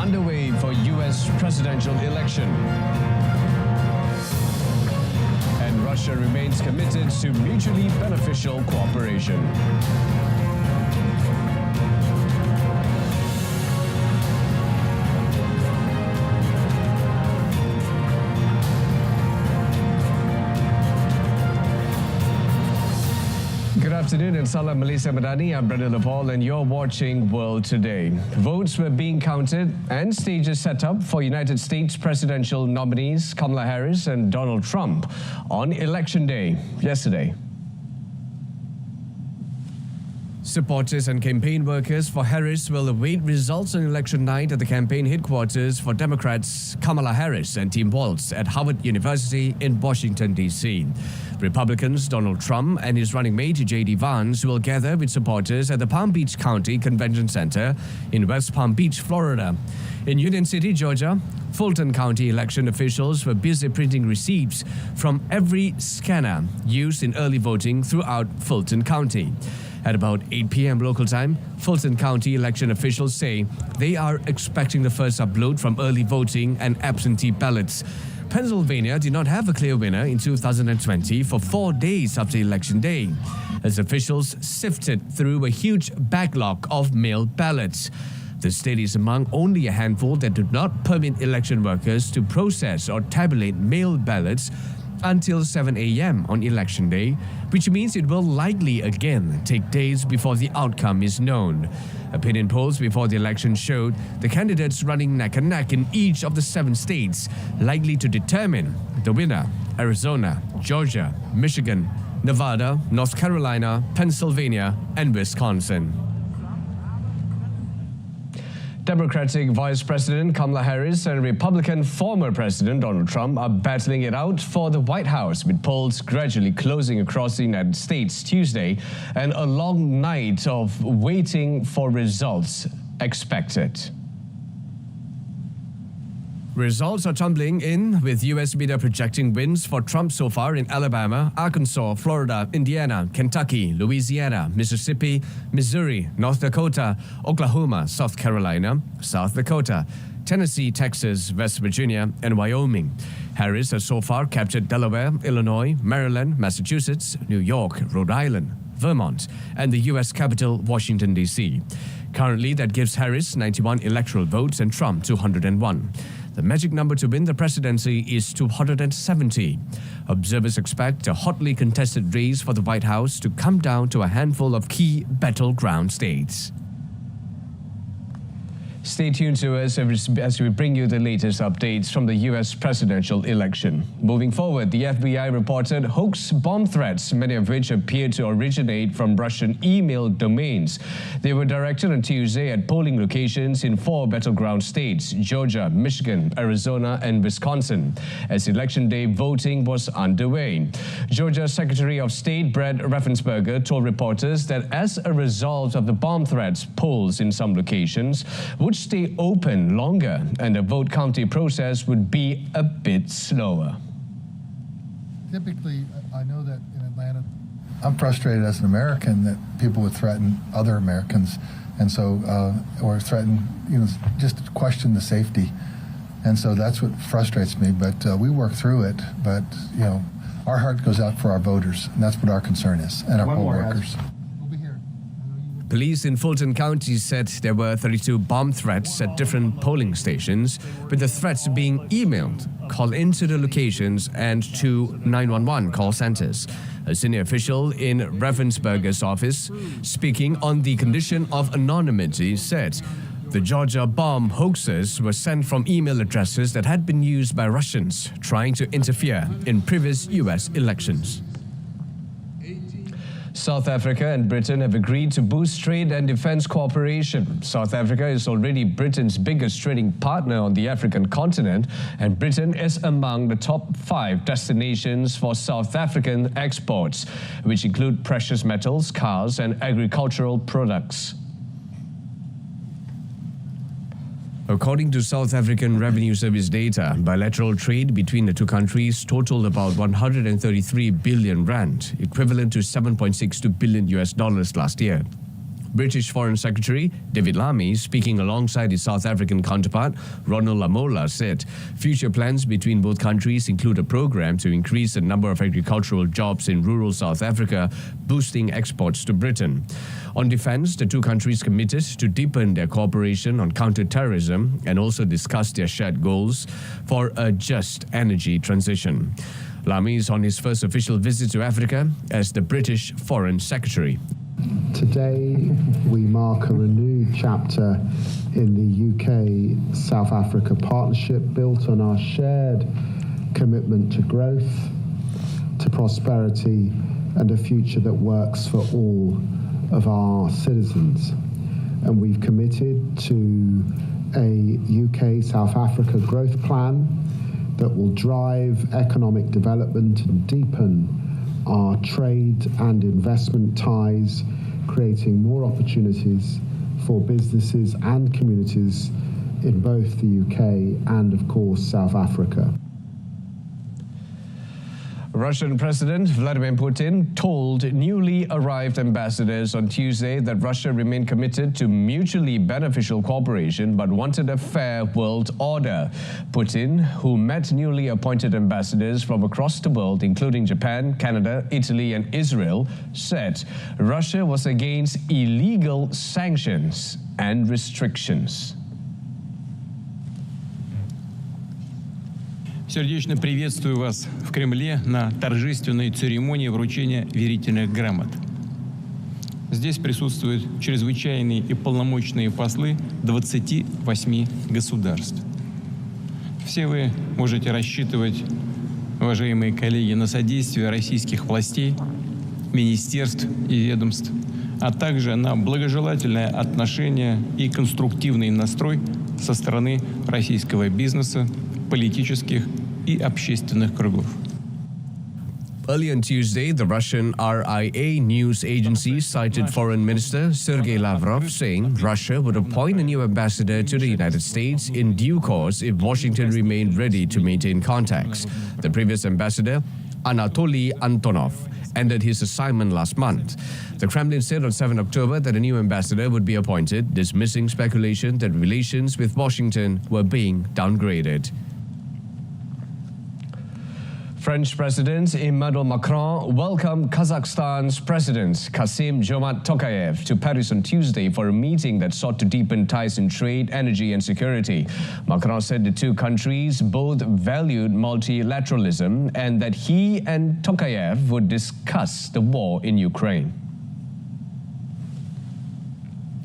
underway for US presidential election. And Russia remains committed to mutually beneficial cooperation. Good afternoon and Salam Malaysia Madani. I'm Brendan Lepal and you're watching World Today. Votes were being counted and stages set up for United States presidential nominees Kamala Harris and Donald Trump on Election Day yesterday. Supporters and campaign workers for Harris will await results on election night at the campaign headquarters for Democrats Kamala Harris and Tim Walz at Harvard University in Washington, D.C. Republicans Donald Trump and his running mate J.D. Vance will gather with supporters at the Palm Beach County Convention Center in West Palm Beach, Florida. In Union City, Georgia, Fulton County election officials were busy printing receipts from every scanner used in early voting throughout Fulton County. At about 8 p.m. local time, Fulton County election officials say they are expecting the first upload from early voting and absentee ballots. Pennsylvania did not have a clear winner in 2020 for 4 days after Election Day, as officials sifted through a huge backlog of mailed ballots. The state is among only a handful that do not permit election workers to process or tabulate mailed ballots until 7 a.m. on Election Day, which means it will likely again take days before the outcome is known. Opinion polls before the election showed the candidates running neck and neck in each of the 7 states likely to determine the winner: Arizona, Georgia, Michigan, Nevada, North Carolina, Pennsylvania, and Wisconsin. Democratic Vice President Kamala Harris and Republican former President Donald Trump are battling it out for the White House, with polls gradually closing across the United States Tuesday and a long night of waiting for results expected. Results are tumbling in, with U.S. media projecting wins for Trump so far in Alabama, Arkansas, Florida, Indiana, Kentucky, Louisiana, Mississippi, Missouri, North Dakota, Oklahoma, South Carolina, South Dakota, Tennessee, Texas, West Virginia, and Wyoming. Harris has so far captured Delaware, Illinois, Maryland, Massachusetts, New York, Rhode Island, Vermont, and the U.S. capital, Washington, D.C. Currently, that gives Harris 91 electoral votes and Trump 201. The magic number to win the presidency is 270. Observers expect a hotly contested race for the White House to come down to a handful of key battleground states. Stay tuned to us as we bring you the latest updates from the U.S. presidential election. Moving forward, the FBI reported hoax bomb threats, many of which appear to originate from Russian email domains. They were directed on Tuesday at polling locations in 4 battleground states: Georgia, Michigan, Arizona, and Wisconsin, as Election Day voting was underway. Georgia Secretary of State Brett Raffensperger told reporters that as a result of the bomb threats, polls in some locations would stay open longer and the vote counting process would be a bit slower. Typically, I know that in Atlanta, I'm frustrated as an American that people would threaten other Americans, and so or threaten, just to question the safety, and so that's what frustrates me. But we work through it. But our heart goes out for our voters, and that's what our concern is, and our poll workers. Police in Fulton County said there were 32 bomb threats at different polling stations, with the threats being emailed, called into the locations, and to 911 call centers. A senior official in Raffensperger's office, speaking on the condition of anonymity, said the Georgia bomb hoaxes were sent from email addresses that had been used by Russians trying to interfere in previous U.S. elections. South Africa and Britain have agreed to boost trade and defense cooperation. South Africa is already Britain's biggest trading partner on the African continent, and Britain is among the top 5 destinations for South African exports, which include precious metals, cars, and agricultural products. According to South African Revenue Service data, bilateral trade between the two countries totaled about 133 billion rand, equivalent to $7.62 billion last year. British Foreign Secretary David Lammy, speaking alongside his South African counterpart Ronald Lamola, said future plans between both countries include a program to increase the number of agricultural jobs in rural South Africa, boosting exports to Britain. On defense, the two countries committed to deepen their cooperation on counter-terrorism and also discussed their shared goals for a just energy transition. Lamy is on his first official visit to Africa as the British Foreign Secretary. Today we mark a renewed chapter in the UK-South Africa partnership built on our shared commitment to growth, to prosperity and a future that works for all of our citizens. And we've committed to a UK-South Africa growth plan that will drive economic development and deepen our trade and investment ties, creating more opportunities for businesses and communities in both the UK and, of course, South Africa. Russian President Vladimir Putin told newly arrived ambassadors on Tuesday that Russia remained committed to mutually beneficial cooperation but wanted a fair world order. Putin, who met newly appointed ambassadors from across the world, including Japan, Canada, Italy and Israel, said Russia was against illegal sanctions and restrictions. Сердечно приветствую вас в Кремле на торжественной церемонии вручения верительных грамот. Здесь присутствуют чрезвычайные и полномочные послы 28 государств. Все вы можете рассчитывать, уважаемые коллеги, на содействие российских властей, министерств и ведомств, а также на благожелательное отношение и конструктивный настрой со стороны российского бизнеса, политических и общественных кругов. Earlier on Tuesday, the Russian RIA news agency cited Foreign Minister Sergei Lavrov saying Russia would appoint a new ambassador to the United States in due course if Washington remained ready to maintain contacts. The previous ambassador, Anatoly Antonov, ended his assignment last month. The Kremlin said on 7 October that a new ambassador would be appointed, dismissing speculation that relations with Washington were being downgraded. French President Emmanuel Macron welcomed Kazakhstan's President Kassym-Jomart Tokayev to Paris on Tuesday for a meeting that sought to deepen ties in trade, energy and security. Macron said the two countries both valued multilateralism and that he and Tokayev would discuss the war in Ukraine.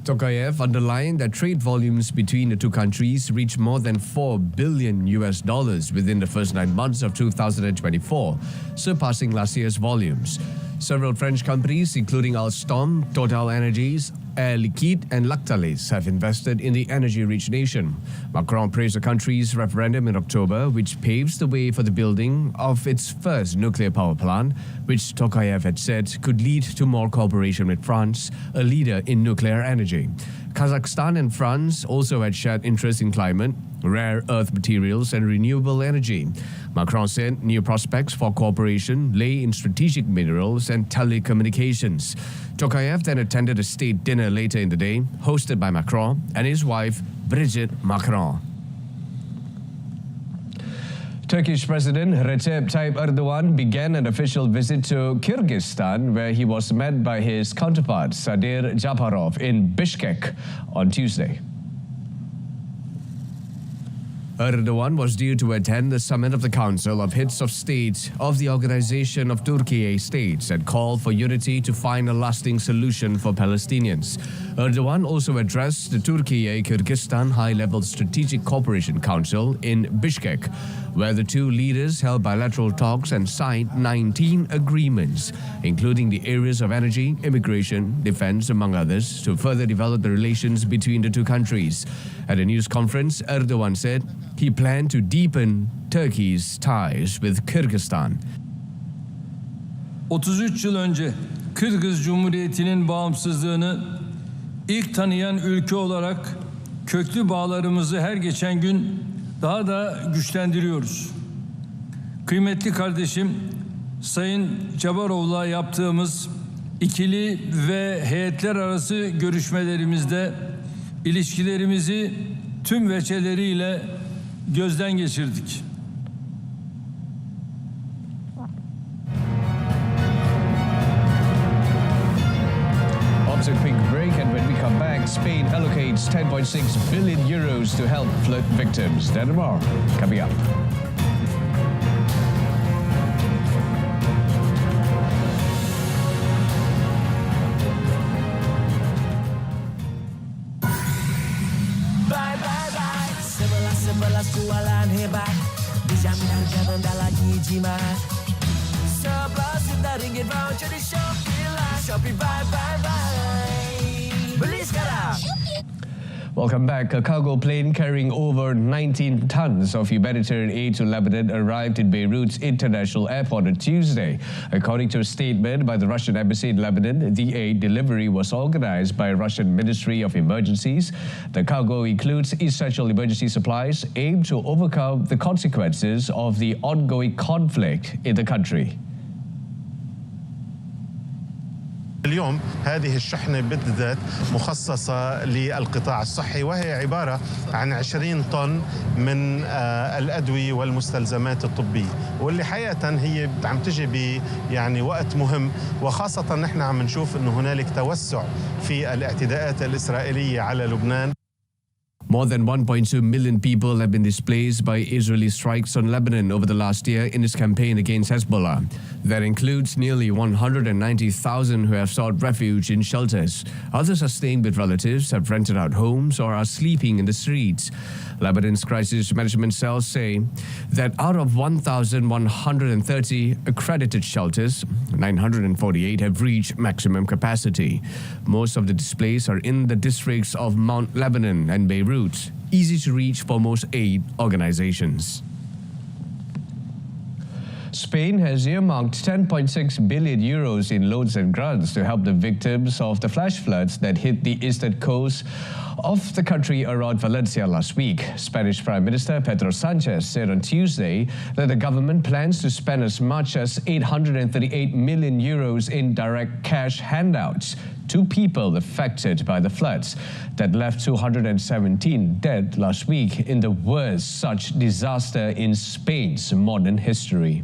Tokayev underlined that trade volumes between the two countries reached more than $4 billion within the first 9 months of 2024, surpassing last year's volumes. Several French companies, including Alstom, TotalEnergies, Air Liquide and Lactalis, have invested in the energy-rich nation. Macron praised the country's referendum in October, which paves the way for the building of its first nuclear power plant, which Tokayev had said could lead to more cooperation with France, a leader in nuclear energy. Kazakhstan and France also had shared interest in climate, rare earth materials and renewable energy. Macron said new prospects for cooperation lay in strategic minerals and telecommunications. Tokayev then attended a state dinner later in the day, hosted by Macron and his wife, Brigitte Macron. Turkish President Recep Tayyip Erdogan began an official visit to Kyrgyzstan, where he was met by his counterpart, Sadir Japarov, in Bishkek on Tuesday. Erdogan was due to attend the summit of the Council of Heads of State of the Organization of Turkiye States and call for unity to find a lasting solution for Palestinians. Erdogan also addressed the Turkiye-Kyrgyzstan High-Level Strategic Cooperation Council in Bishkek, where the two leaders held bilateral talks and signed 19 agreements, including the areas of energy, immigration, defense, among others, to further develop the relations between the two countries. At a news conference, Erdogan said he planned to deepen Turkey's ties with Kyrgyzstan. 33 yıl önce Kırgız Cumhuriyeti'nin bağımsızlığını ilk tanıyan ülke olarak köklü bağlarımızı her geçen gün daha da güçlendiriyoruz. Kıymetli kardeşim Sayın Jabarov'la yaptığımız İkili ve heyetler arası görüşmelerimizde ilişkilerimizi tüm veçeleriyle gözden geçirdik. A quick break, and when we come back, Spain allocates 10.6 billion euros to help flood victims. That and more coming up. Bye bye bye, sebelas jualan hebat, dijamin harga rendah lagi jimat. 11 juta ringgit voucher di Shopee lah. Shopee bye bye bye. Beli sekarang. Welcome back. A cargo plane carrying over 19 tons of humanitarian aid to Lebanon arrived in Beirut's international airport on Tuesday. According to a statement by the Russian embassy in Lebanon, the aid delivery was organized by Russian Ministry of Emergencies. The cargo includes essential emergency supplies aimed to overcome the consequences of the ongoing conflict in the country. اليوم هذه الشحنة بالذات مخصصة للقطاع الصحي، وهي عبارة عن 20 طن من الأدوية والمستلزمات الطبية، واللي حقيقة هي عم تجي يعني وقت مهم، وخاصة نحن عم نشوف إنه هنالك توسع في الاعتداءات الإسرائيلية على لبنان. More than 1.2 million people have been displaced by Israeli strikes on Lebanon over the last year in its campaign against Hezbollah. That includes nearly 190,000 who have sought refuge in shelters. Others are staying with relatives, have rented out homes, or are sleeping in the streets. Lebanon's crisis management cells say that out of 1,130 accredited shelters, 948 have reached maximum capacity. Most of the displaced are in the districts of Mount Lebanon and Beirut, easy to reach for most aid organizations. Spain has earmarked 10.6 billion euros in loans and grants to help the victims of the flash floods that hit the eastern coast of the country around Valencia last week. Spanish Prime Minister Pedro Sánchez said on Tuesday that the government plans to spend as much as 838 million euros in direct cash handouts to people affected by the floods that left 217 dead last week in the worst such disaster in Spain's modern history.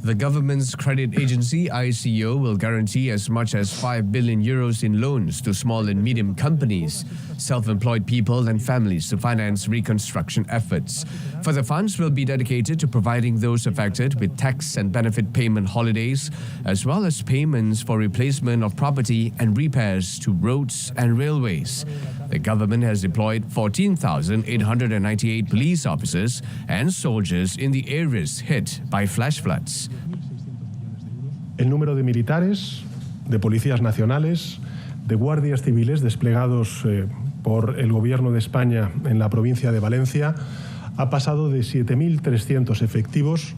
The government's credit agency, ICO, will guarantee as much as 5 billion euros in loans to small and medium companies, self-employed people and families to finance reconstruction efforts. Further funds will be dedicated to providing those affected with tax and benefit payment holidays, as well as payments for replacement of property and repairs to roads and railways. The government has deployed 14,898 police officers and soldiers in the areas hit by flash floods. El número de militares, de policías nacionales, de guardias civiles desplegados por el Gobierno de España en la provincia de Valencia ha pasado de 7.300 efectivos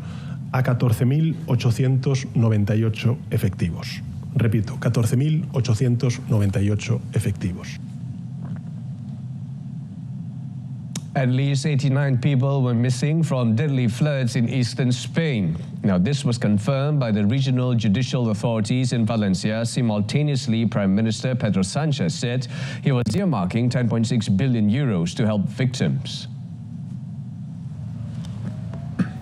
a 14.898 efectivos. Repito, 14.898 efectivos. At least 89 people were missing from deadly floods in eastern Spain. Now, this was confirmed by the regional judicial authorities in Valencia. Simultaneously, Prime Minister Pedro Sánchez said he was earmarking 10.6 billion euros to help victims.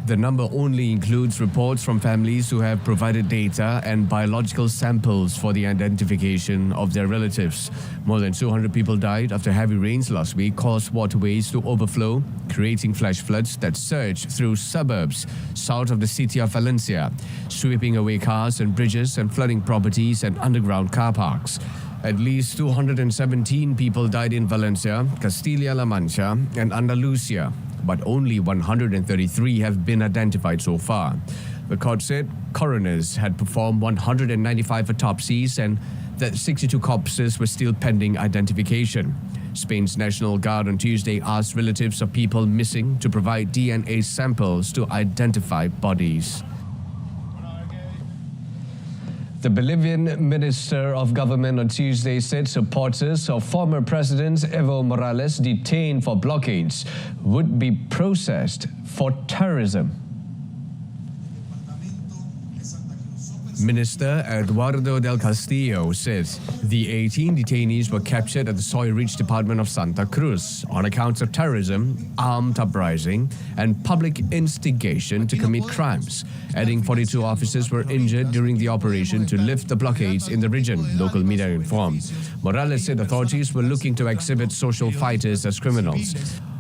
The number only includes reports from families who have provided data and biological samples for the identification of their relatives. More than 200 people died after heavy rains last week caused waterways to overflow, creating flash floods that surged through suburbs south of the city of Valencia, sweeping away cars and bridges and flooding properties and underground car parks. At least 217 people died in Valencia, Castilla-La Mancha, and Andalusia, but only 133 have been identified so far. The court said coroners had performed 195 autopsies and that 62 corpses were still pending identification. Spain's National Guard on Tuesday asked relatives of people missing to provide DNA samples to identify bodies. The Bolivian Minister of Government on Tuesday said supporters of former President Evo Morales detained for blockades would be processed for terrorism. Minister Eduardo del Castillo said the 18 detainees were captured at the Soy Ridge Department of Santa Cruz on accounts of terrorism, armed uprising, and public instigation to commit crimes, adding 42 officers were injured during the operation to lift the blockades in the region, local media informed. Morales said authorities were looking to exhibit social fighters as criminals.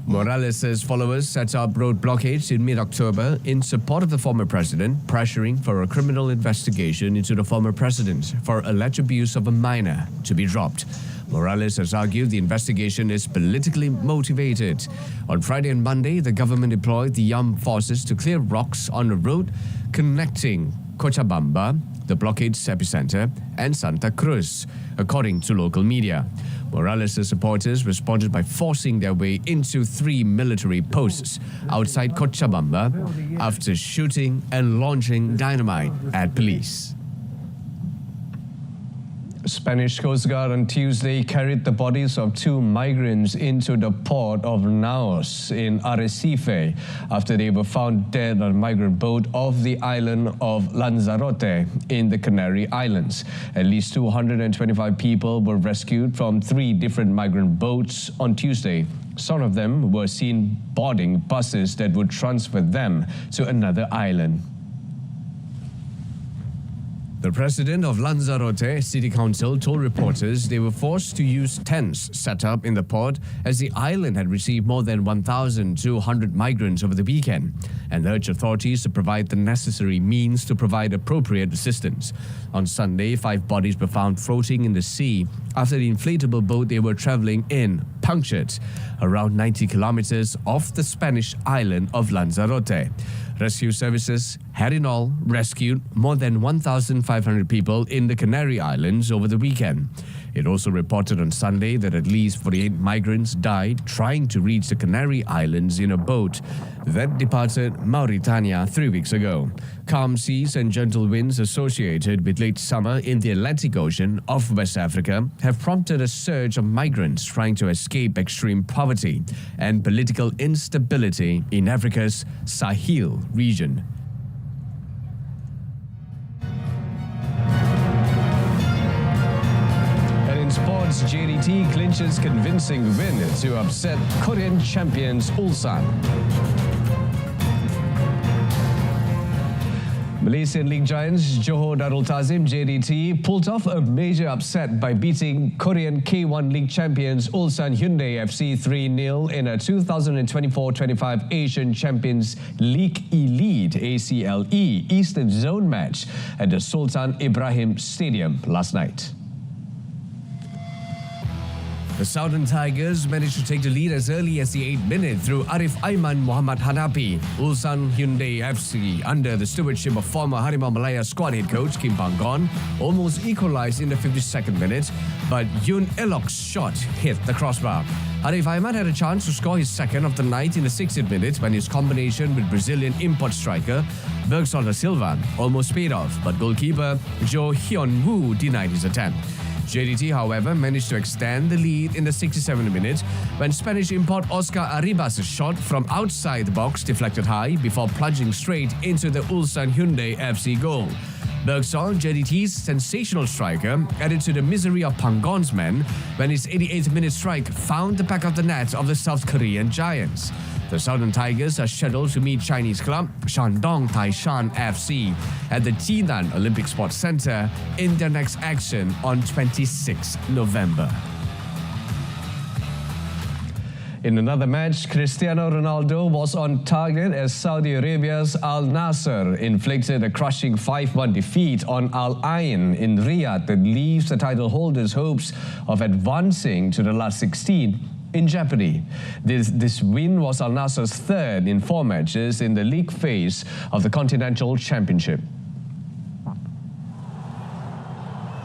Morales' followers set up road blockades in mid-October in support of the former president, pressuring for a criminal investigation into the former president for alleged abuse of a minor to be dropped. Morales has argued the investigation is politically motivated. On Friday and Monday, the government deployed the armed forces to clear rocks on a road connecting Cochabamba, the blockade's epicenter, and Santa Cruz, according to local media. Morales' supporters responded by forcing their way into 3 military posts outside Cochabamba after shooting and launching dynamite at police. Spanish Coast Guard on Tuesday carried the bodies of 2 migrants into the port of Naos in Arrecife after they were found dead on a migrant boat off the island of Lanzarote in the Canary Islands. At least 225 people were rescued from 3 different migrant boats on Tuesday. Some of them were seen boarding buses that would transfer them to another island. The president of Lanzarote City Council told reporters they were forced to use tents set up in the port as the island had received more than 1,200 migrants over the weekend and urged authorities to provide the necessary means to provide appropriate assistance. On Sunday, 5 bodies were found floating in the sea after the inflatable boat they were traveling in punctured around 90 kilometers off the Spanish island of Lanzarote. Rescue services had in all rescued more than 1,500 people in the Canary Islands over the weekend. It also reported on Sunday that at least 48 migrants died trying to reach the Canary Islands in a boat that departed Mauritania 3 weeks ago. Calm seas and gentle winds associated with late summer in the Atlantic Ocean of West Africa have prompted a surge of migrants trying to escape extreme poverty and political instability in Africa's Sahel region. Sports, JDT clinches convincing win to upset Korean champions Ulsan. Malaysian League giants Johor Darul Ta'zim JDT pulled off a major upset by beating Korean K1 League champions Ulsan Hyundai FC 3-0 in a 2024-25 Asian Champions League Elite ACLE Eastern Zone match at the Sultan Ibrahim Stadium last night. The Southern Tigers managed to take the lead as early as the 8th minute through Arif Aiman Muhammad Hanapi. Ulsan Hyundai FC, under the stewardship of former Harimau Malaya squad head coach Kim Panggon, almost equalized in the 52nd minute, but Yun Elok's shot hit the crossbar. Arif Aiman had a chance to score his second of the night in the 60th minute when his combination with Brazilian import striker Bergson da Silva almost paid off, but goalkeeper Jo Hyun Woo denied his attempt. JDT, however, managed to extend the lead in the 67th minute when Spanish import Oscar Arribas' shot from outside the box deflected high before plunging straight into the Ulsan Hyundai FC goal. Bergson, JDT's sensational striker, added to the misery of Panggon's men when his 88th minute strike found the back of the net of the South Korean giants. The Southern Tigers are scheduled to meet Chinese club Shandong Taishan FC at the Jinan Olympic Sports Center in their next action on 26 November. In another match, Cristiano Ronaldo was on target as Saudi Arabia's Al Nassr inflicted a crushing 5-1 defeat on Al Ain in Riyadh that leaves the title holders' hopes of advancing to the last 16 in jeopardy. This win was Al Nassr's third in 4 matches in the league phase of the Continental Championship.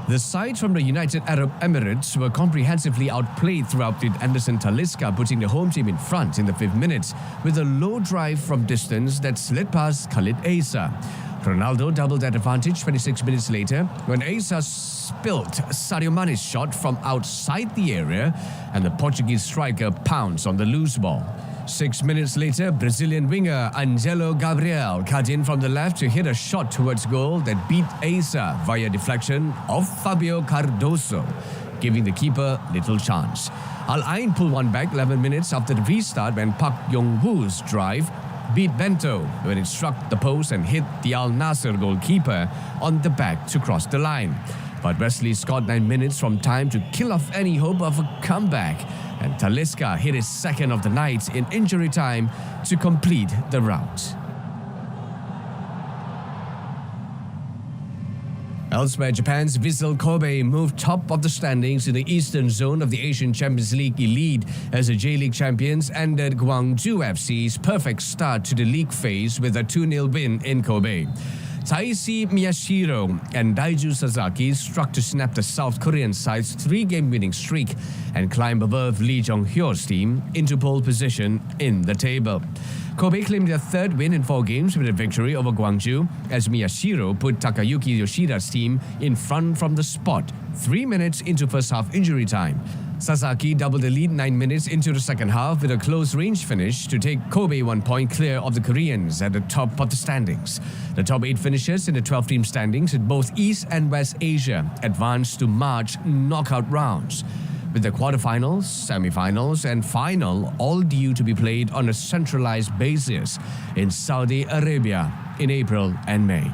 The sides from the United Arab Emirates were comprehensively outplayed throughout with Anderson Talisca putting the home team in front in the 5th minute with a low drive from distance that slid past Khalid Asa. Ronaldo doubled that advantage 26 minutes later when Asa spilled Sadio Mane's shot from outside the area and the Portuguese striker pounced on the loose ball. 6 minutes later, Brazilian winger Angelo Gabriel cut in from the left to hit a shot towards goal that beat Asa via deflection of Fabio Cardoso, giving the keeper little chance. Al Ain pulled one back 11 minutes after the restart when Park Yong-woo's drive beat Bento when it struck the post and hit the Al Nassr goalkeeper on the back to cross the line. But Wesley scored 9 minutes from time to kill off any hope of a comeback, and Talisca hit his second of the night in injury time to complete the rout. Elsewhere, Japan's Vissel Kobe moved top of the standings in the eastern zone of the Asian Champions League Elite as the J-League champions ended Gwangju FC's perfect start to the league phase with a 2-0 win in Kobe. Taisi Miyashiro and Daiju Sasaki struck to snap the South Korean side's 3-game winning streak and climb above Lee Jong-hyo's team into pole position in the table. Kobe claimed their third win in 4 games with a victory over Gwangju as Miyashiro put Takayuki Yoshida's team in front from the spot 3 minutes into first half injury time. Sasaki doubled the lead 9 minutes into the second half with a close-range finish to take Kobe 1 point clear of the Koreans at the top of the standings. The top 8 finishers in the 12-team standings in both East and West Asia advanced to March knockout rounds, with the quarterfinals, semi-finals and final all due to be played on a centralized basis in Saudi Arabia in April and May.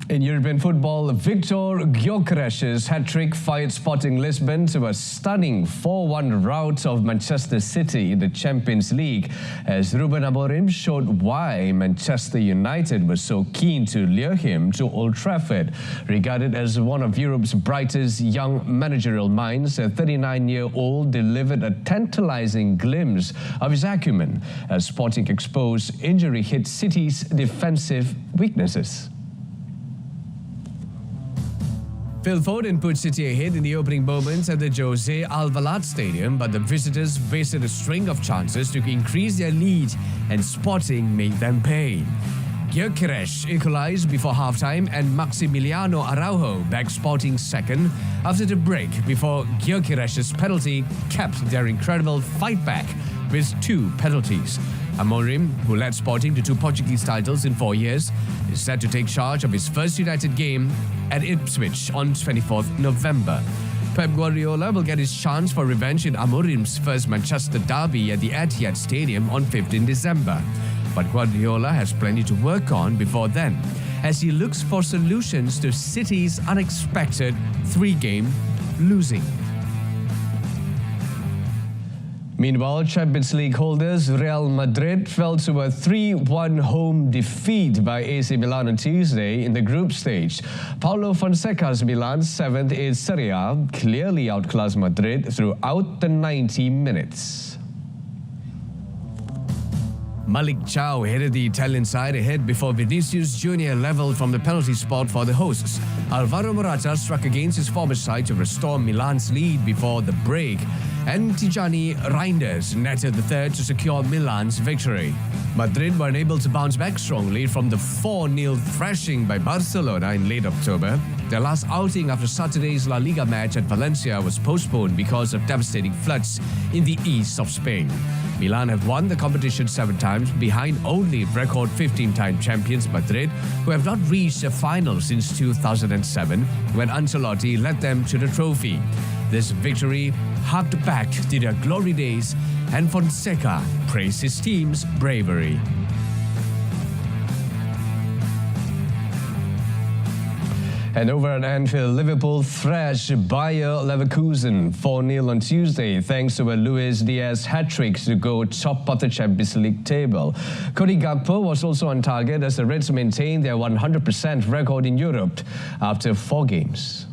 In European football, Victor Gyökeres's hat-trick fired Sporting Lisbon to a stunning 4-1 rout of Manchester City in the Champions League, as Ruben Amorim showed why Manchester United was so keen to lure him to Old Trafford. Regarded as one of Europe's brightest young managerial minds, the 39-year-old delivered a tantalizing glimpse of his acumen as Sporting exposed injury-hit City's defensive weaknesses. Phil Foden put City ahead in the opening moments at the Jose Alvalade Stadium, but the visitors wasted a string of chances to increase their lead, and Sporting made them pay. Gyökeres equalized before halftime, and Maximiliano Araujo backed Sporting second after the break before Gyökeres's penalty capped their incredible fight back with 2 penalties. Amorim, who led Sporting to 2 Portuguese titles in 4 years, is set to take charge of his first United game at Ipswich on 24th November. Pep Guardiola will get his chance for revenge in Amorim's first Manchester derby at the Etihad Stadium on 15 December. But Guardiola has plenty to work on before then, as he looks for solutions to City's unexpected 3-game losing. Meanwhile, Champions League holders Real Madrid fell to a 3-1 home defeat by AC Milan on Tuesday in the group stage. Paulo Fonseca's Milan, 7th in Serie A, clearly outclassed Madrid throughout the 90 minutes. Malik Chow headed the Italian side ahead before Vinicius Jr. leveled from the penalty spot for the hosts. Alvaro Morata struck against his former side to restore Milan's lead before the break, and Tijani Reinders netted the third to secure Milan's victory. Madrid were unable to bounce back strongly from the 4-0 thrashing by Barcelona in late October. Their last outing after Saturday's La Liga match at Valencia was postponed because of devastating floods in the east of Spain. Milan have won the competition 7 times, behind only record 15-time champions Madrid, who have not reached a final since 2007, when Ancelotti led them to the trophy. This victory harked back to their glory days, and Fonseca praised his team's bravery. And over at Anfield, Liverpool thrashed Bayer Leverkusen 4-0 on Tuesday thanks to a Luis Diaz hat-trick to go top of the Champions League table. Cody Gakpo was also on target as the Reds maintained their 100% record in Europe after 4 games.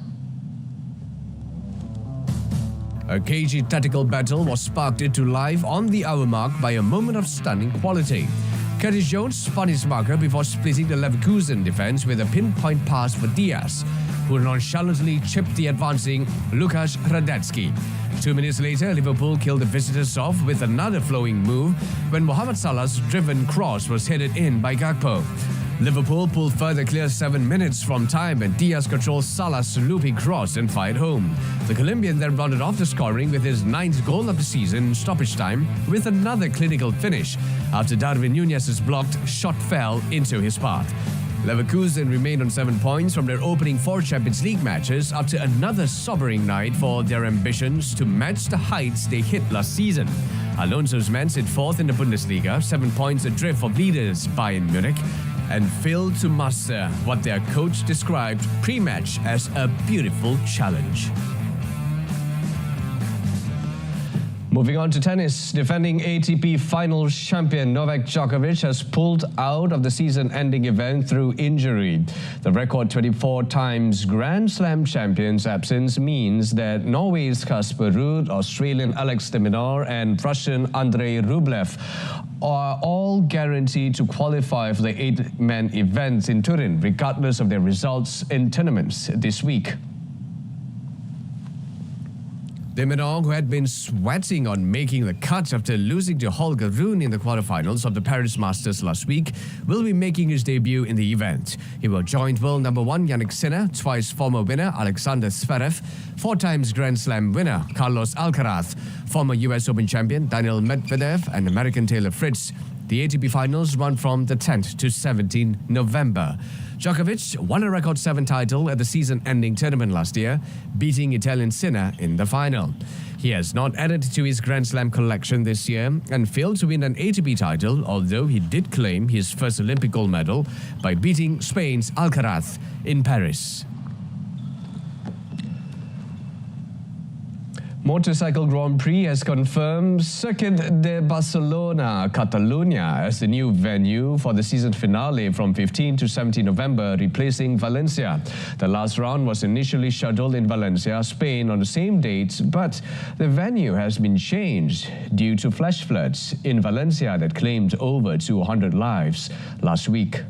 A cagey tactical battle was sparked into life on the hour mark by a moment of stunning quality. Curtis Jones spun his marker before splitting the Leverkusen defense with a pinpoint pass for Diaz, who nonchalantly chipped the advancing Lukas Hradecky. 2 minutes later, Liverpool killed the visitors off with another flowing move when Mohamed Salah's driven cross was headed in by Gakpo. Liverpool pulled further clear 7 minutes from time and Diaz controlled Salah's loopy cross and fired home. The Colombian then rounded off the scoring with his 9th goal of the season in stoppage time with another clinical finish after Darwin Nunez's blocked shot fell into his path. Leverkusen remained on 7 points from their opening 4 Champions League matches after another sobering night for their ambitions to match the heights they hit last season. Alonso's men sit 4th in the Bundesliga, 7 points adrift of leaders Bayern Munich, and failed to master what their coach described pre-match as a beautiful challenge. Moving on to tennis, defending ATP Finals champion Novak Djokovic has pulled out of the season-ending event through injury. The record 24 times Grand Slam champion's absence means that Norway's Casper Ruud, Australian Alex de Minaur and Russian Andrei Rublev are all guaranteed to qualify for the 8-man event in Turin, regardless of their results in tournaments this week. De Minaur, who had been sweating on making the cut after losing to Holger Rune in the quarterfinals of the Paris Masters last week, will be making his debut in the event. He will join world number 1 Jannik Sinner, twice former winner Alexander Zverev, 4 times Grand Slam winner Carlos Alcaraz, former US Open champion Daniil Medvedev and American Taylor Fritz. The ATP Finals run from the 10th to 17th November. Djokovic won a record 7 title at the season-ending tournament last year, beating Italian Sinner in the final. He has not added to his Grand Slam collection this year and failed to win an ATP title, although he did claim his first Olympic gold medal by beating Spain's Alcaraz in Paris. Motorcycle Grand Prix has confirmed Circuit de Barcelona, Catalonia as the new venue for the season finale from 15 to 17 November, replacing Valencia. The last round was initially scheduled in Valencia, Spain on the same date, but the venue has been changed due to flash floods in Valencia that claimed over 200 lives last week.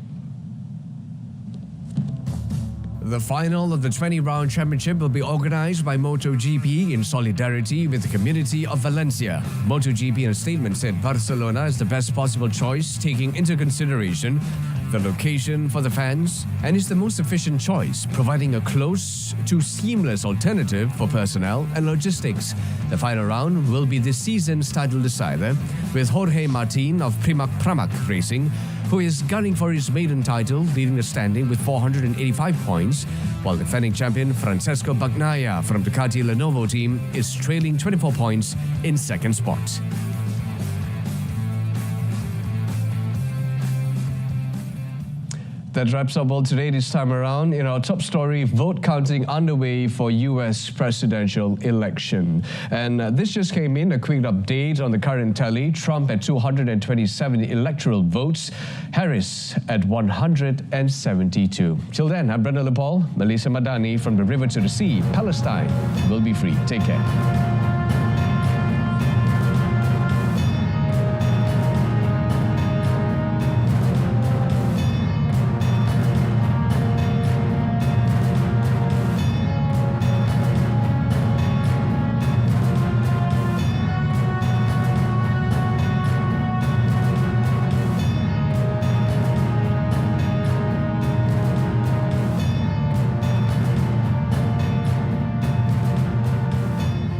The final of the 20-round championship will be organized by MotoGP in solidarity with the community of Valencia. MotoGP in a statement said Barcelona is the best possible choice, taking into consideration the location for the fans, and is the most efficient choice, providing a close to seamless alternative for personnel and logistics. The final round will be this season's title decider, with Jorge Martin of Pramac Racing, who is gunning for his maiden title, leading the standing with 485 points, while defending champion Francesco Bagnaia from Ducati Lenovo team is trailing 24 points in second spot. That wraps up all today this time around. In our top story, vote counting underway for U.S. presidential election. And this just came in, a quick update on the current tally. Trump at 227 electoral votes, Harris at 172. Till then, I'm Brenda Lepal, Malaysia Madani from the river to the sea. Palestine will be free. Take care.